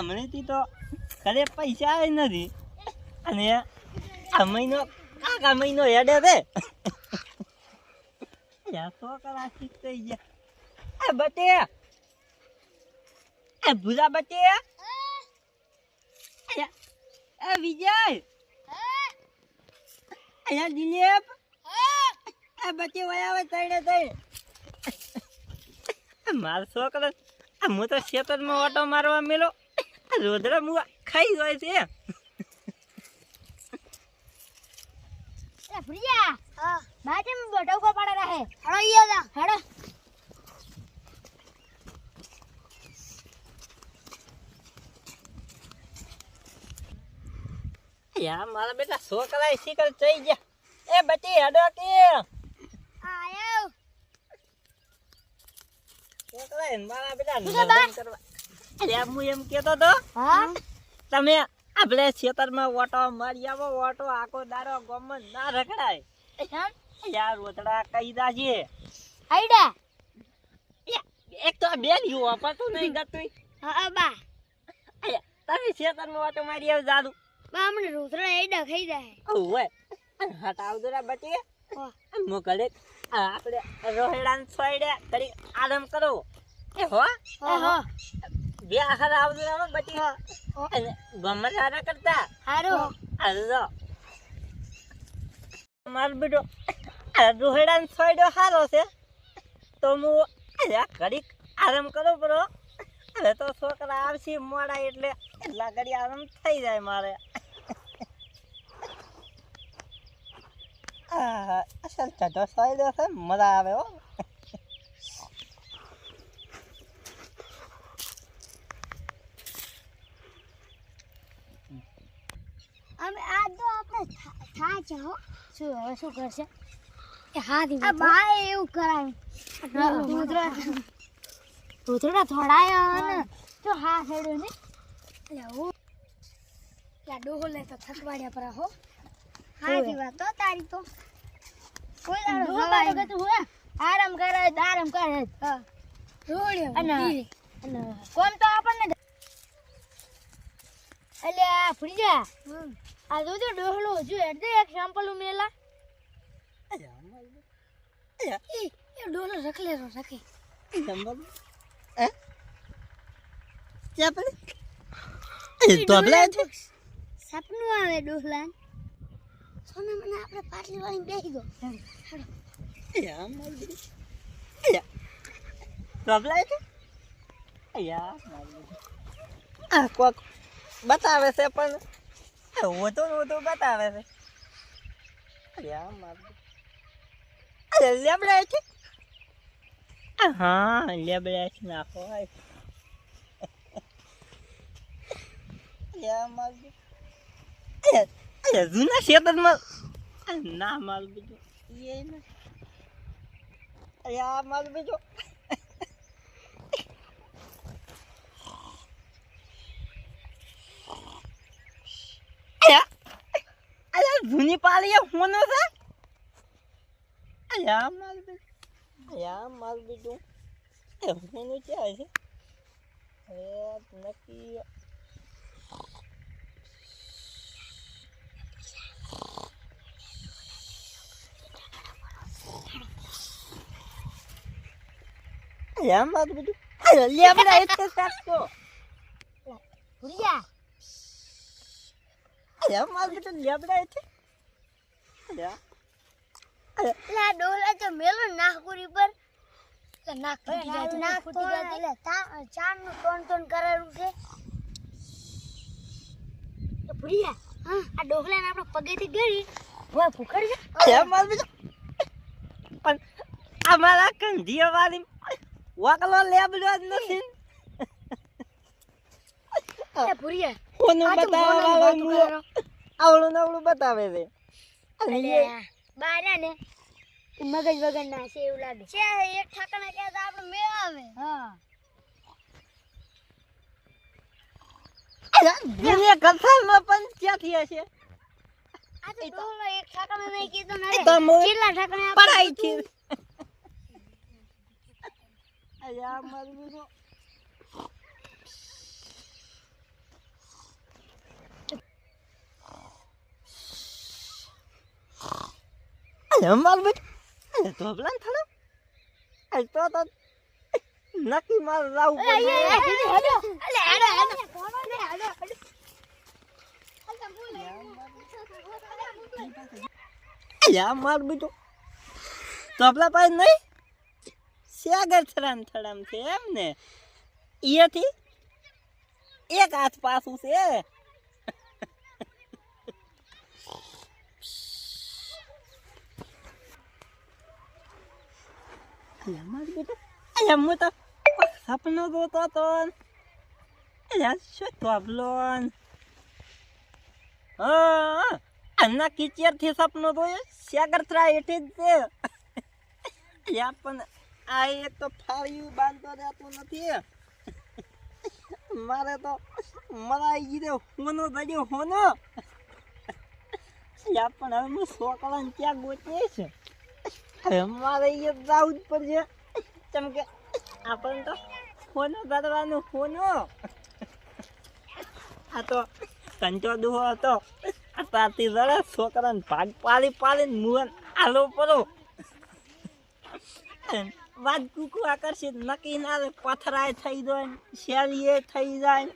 હમણાંથી તો ઘરે પૈસા આવે નથી અને આ મહિનો કાકા મહિનો હેડે છે છોકરા શીખ થઈ ગયા એ બટે એ ભૂલા બટે એ વિજય અહીંયા દિલીપ એ બચે વયા આવે તઈને તઈ મારો છોકરો હું તો ખેતરમાં ઓટો મારવા મેલો રોદડા મુવા ખાઈ જાય છે એ પ્રિયા બાજે મે બોટો કો પડા રહે હડો ઈયા જા હડો યાર મારા બેટા છોકરા શીકર થઈ ગયા એ બચી હડો કે આયો છોકરા મારા બેટા નરમ કરવા અરે હું એમ કહેતો તો હા તમે આપણે ખેતરમાં ઓટો મારી આવો ઓટો આખો દારો ગમન ના રખડાય યાર રોતડા કઈ દાજે આઈડા એક તો બેન યુ અપાતું નહીં ગતું હા બા તમે ખેતરમાં ઓટો મારી આવ જાદુ બા મને રોતડા આઈડા ખાઈ જાય ઓવે હટાવ દરા બચી મોકલે આપણે રોહેડાન છોડે તરી આરામ કરો એ હો હો બે આખર આવદરા બચી અને ગમન સારા કરતા હારો હાલો માર બેટો રોહેડાન છોડ્યો હારો છે તો હું ઘડીક આરામ કરો બરો હવે તો છોકરા આવશે મોડા એટલે એટલા ઘડી આરામ થઈ જાય મારે અસલ ચઢો છોડ્યો છે મજા આવે હો અમે આ તો આપણે થા છે હો શું હવે શું કરશે એ હા દી આ બા એવું કરાય રોતડા થોડાયા ને તો હા હેડો ને એટલે હું યા ડોહો લે તો થકવાડ્યા પર હો હા દી વાત તો તારી તો કોઈ દાડો જવાય કે તું હે આરામ કરે હા રોડ્યો અને કોમ તો આપણને એટલે આ ફ્રીજા આ જો ડોહલો જો એડ દે એક સેમ્પલ ઉમેલા એ ડોહલો રખલેરો રખે સંભવ હે ક્યાં પડે એ તો બલે સપનું આવે ડોહલા સોને મને આપણે પાટલી વાળી બેહી દો યા મારી યા પ્રોબ્લેમ છે યા મારી આ કોક બતાવે છે પણ વધુ બતાવે છે યા મારી અરે લેબડા છે હા લેબડા છે નાખો યા મારી અરે જૂના ખેતરમાં ના માલ બીજો એ ના યા માલ બીજો અરે જૂની પાલી હોનો છે યા માલ બીજો એ હોનું ક્યાં છે નક્કી યા માલ બીજો લેબડા એટલે સાચો ભૂરિયા યા માલ બીજો લેબડા એટલે લા ડોલા તો મેલો નાખુરી પર નાખ ફૂટી જાય નાખ ફૂટી જાય એટલે ચાર નું ટોન કરેલું છે તો ભૂરિયા આ ડોહલાને આપણે પગેથી ગળી હોય ભૂખડ છે યા માલ બીજો પણ અમારા કંઢિયા વાળી વાકલો લેબડો જ નથી એ ભૂરિયા કોનું બતાવવા આવળું નવળું બતાવે છે અલે બારા ને મગજ વગર ના છે એવું લાગે છે એક ઠાકણા કે આપણે મેળ આવે હા દુનિયા કથામાં પણ ક્યાંથી હશે આ તો ડોહલો એક ઠાકણા નહીં કીધું ને કેટલા ઠાકણા પડાઈ થી અયા મારું માર બેટા તો પ્લાન થયો તો નક્કી માર રાવ માર બેટો તબલા પાસે નહીં સાગર થડામ છે એમ ને અહીંયાથી એક હાથ પાછું છે હું તો સપનો જોતો હતો શું તબલો આના કિચિયર થી સપનો જોયો સાગર થરા એઠી જ છે પણ આ એક તો ફાળ્યું બાંધતો રહેતું નથી મારે તો મરાઈ ગયો હોનો દડ્યો હોનો પણ હવે હું છોકરાને ક્યાં ગોચીશ હવે મારે એ જવું જ પડશે કેમ કે આપણને તો હોનો દડવાનું હોનો આ તો કંચો દુહો હતો આ તાતી જરા છોકરાને ભાગ પાડીને મુહન આલો પડો વાત કુકુ આકર્ષિત નક્કી ના પથરાય થઈ જાય શેલીએ થઈ જાય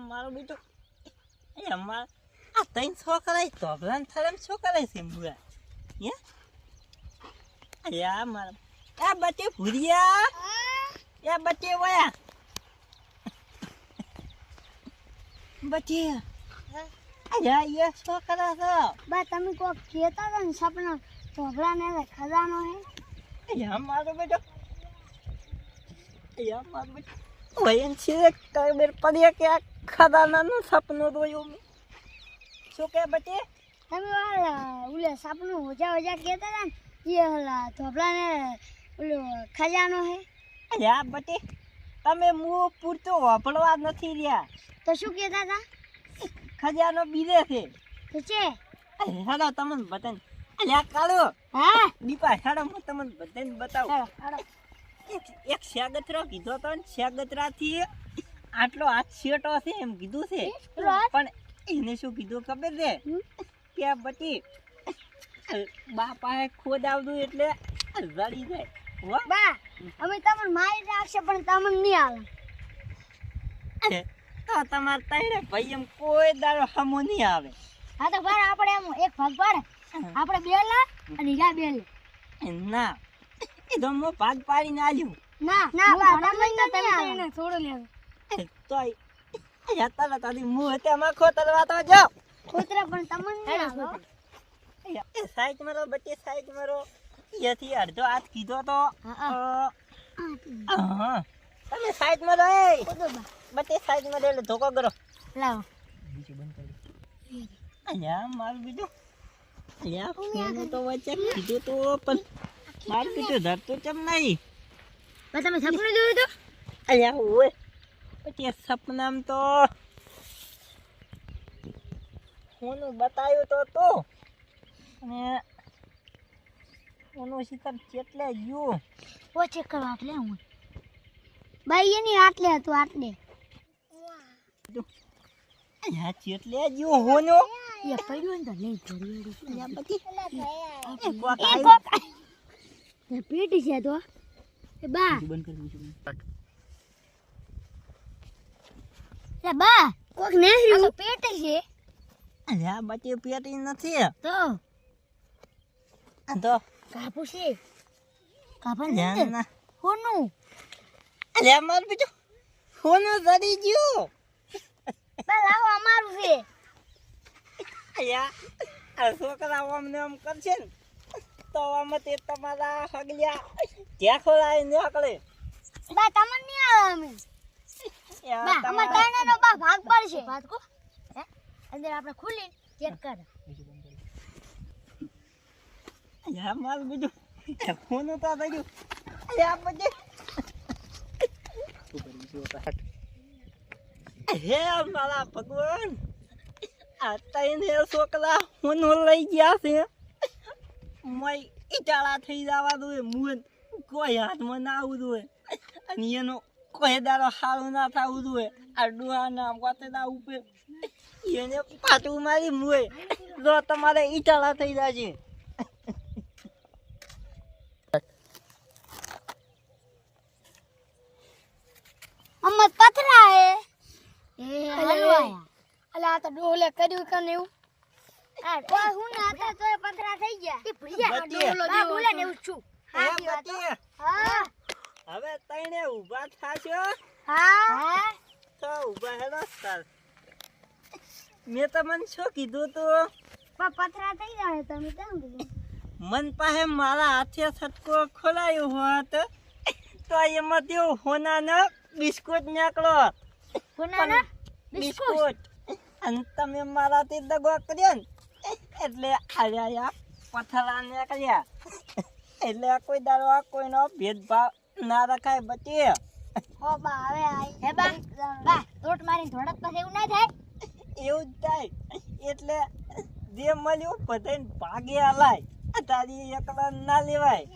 મારો બેટો આ ત્રણ છોકરા તબલા થરમ છોકરા છે મુરા મારા આ બચે ભૂરિયા એ બચે વયા બચે અરે એ છોકરા છો બા તમે કોક કહેતા હતા ને સપના તોબલાને ખજાનો હે મારો બેટો વયન છે કબર પડ્યા કે આ ખજાનાનું સપનું જોયું મેં શું કે બચે તમે ઓલે સપનું ઓજા કહેતા હતા ને એ હલા તોબલાને ઓલો ખજાનો હે અરે બટે તમે મું પૂરતો વાપરવા નથી રહ્યા તો શું કહેતા હતા ખજાનો બીજે છે તો છે હેડો તમને બતન અલ્યા કાળો હા દીપા હેડો હું તમને બધાને બતાવું એક શાગતરા કીધો તો ને શાગતરાથી આટલો હાથ શેટો છે એમ કીધું છે પણ એને શું કીધું ખબર છે કે બટી બાપાએ ખોદ આવતું એટલે રડી જાય બા અમે તમને મારી રાખશે પણ તમને નહીં આવે તો તમાર તઈને ભાઈ એમ કોઈ દાડો હમો નહીં આવે હા તો બાર આપણે એમ એક ભાગ પાડે આપણે બે લા અને યા બે લે ના એ તો મો ભાગ પાડીને આલ્યું ના બા તમે એને થોડો લે તો યાતા તારી મું હતે માં ખોતરવા તો જો ખોતરા પણ તમને નહીં આવે એ સાઈડ મારો બચ્ચે સાઈડ મારો યથી અડધો હાથ કીધો તો તમે સાઈડ માં રહે બચ્ચે સાઈડ માં રહે ધોકો કરો લાવો અલ્યા મારું બીજું અલ્યા ફોન તો વચ્ચે કીધું તો પણ મારું બીજું ધરતો ચમ નહીં બા તમે સપનું જોયું તો અલ્યા ઓય પછી સપનામ તો હું બતાવ્યું તો અને ઓનો શિખર કેટલે ગયો ઓછે કરવા આટલે હું બાઈ એની આટલે હતું આટલે આ કેટલે ગયો હોનો એ પડ્યું ને તો લઈ જોડી આ બધી એ પેટી છે તો એ બા બંધ કરી દીધું એ બા કોક નેહર્યું તો પેટી છે અલ્યા બચે પેટી નથી તો આ તો કાપુ છે કાપા ધ્યાન ના હોનું અલ્યા માર બીજું હોનો જડી ગયો બા લાવો અમારું છે અલ્યા આ છોકરા અમને આમ કરશે ને તો આમાં તે તમારા હગલ્યા ત્યાં ખોલાય નીકળે બા તમને નહીં આવે અમે બા અમાર તાણાનો બા ભાગ પડશે ભાગ કો હે અંદર આપણે ખુલી ચેક કર અલ્યા માર બીજું હોનો તો થઈ ગયું અલ્યા બચે હે મારા ભગવાન આ તઈને છોકરા હોનો લઈ ગયા છે મય ઈટાળા થઈ જવા દો મુન કોઈ હાથમાં ના આવવું જોઈએ અને એનો કોઈ દાડો સારું ના થવું જોઈએ આ ડોહાના વાતેડા ઉપર એને પાટું મારી મુએ જો તમારે ઈટાળા થઈ જશે અમત પથરા હે હલવાયા અલા આ તો ડોલે કર્યું કે ને એવું કોઈ હું ના હતા તોય પથરા થઈ ગયા એ ભૂલ્યા બટી. ડોલો જેવો ભૂલે ને એવું છું એ બટી, હા હવે તઈને ઊભા થાશો હા તો ઊભા હેલો સર મેં તમને શું કીધું તું પણ પથરા થઈ જાય તમે કેમ કીધું મન પાસે મારા હાથે છટકો ખોલાયો હોત તો એમાં તેવું હોનાનો બિસ્કુટ નીકળો કોના બિસ્કુટ અને તમે મારાથી દગો કર્યો ને એટલે આયા પથરા નીકળ્યા એટલે કોઈ દાડો કોઈનો ભેદભાવ ના રખાય બચી ઓ બા હવે આઈ હે બા બા ટોટ મારીને ધોડક પાસે એવું ના થાય એવું જ થાય એટલે જે મળ્યું બધાને ભાગે હલાય તારી એકલા ના લેવાય